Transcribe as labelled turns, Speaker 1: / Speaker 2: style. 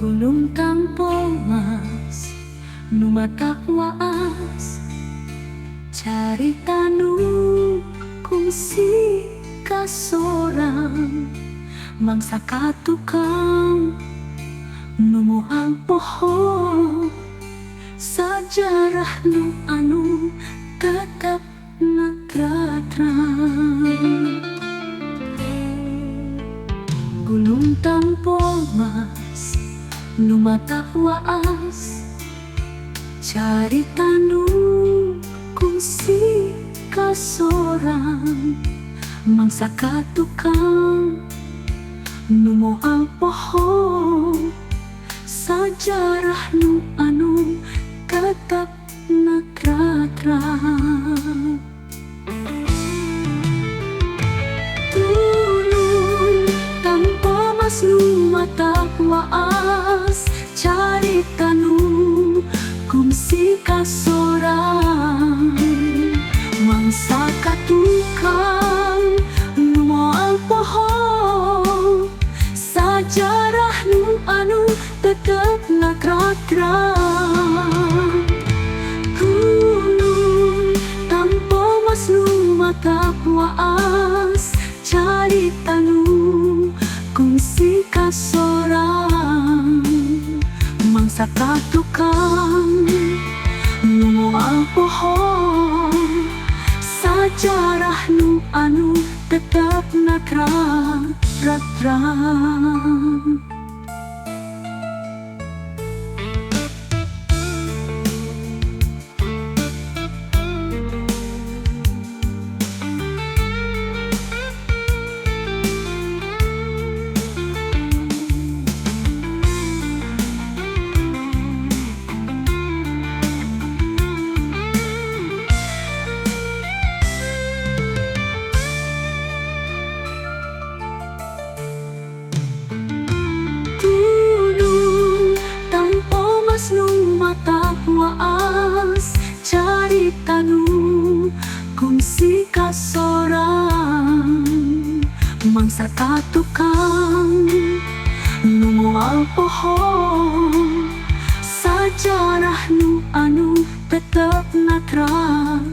Speaker 1: Gunung Tampomas numatak waas carita nu kungsi kasorang mangsa katukang numuhang pohon sajarah nu anu tetap natratrang. Gunung Tampomas numatak waas carita nu kungsi kasorang mangsa katukang numuhang pohon sajarah nu anu tetap natratrang. Gunung Tampomas numatak waas carita nu kungsi kasorang mangsa katukang numuhang pohon sajarah nu anu tetap natratrang. Gunung Tampomas numatak waas carita nu kungsi kasorang mangsa katukang numuhang pohon sajarah nu anu tetap natratrang. Numatak waas carita nu kungsi kasorang mangsa katukang numuhang pohon sajarah nu anu tetap natratrang.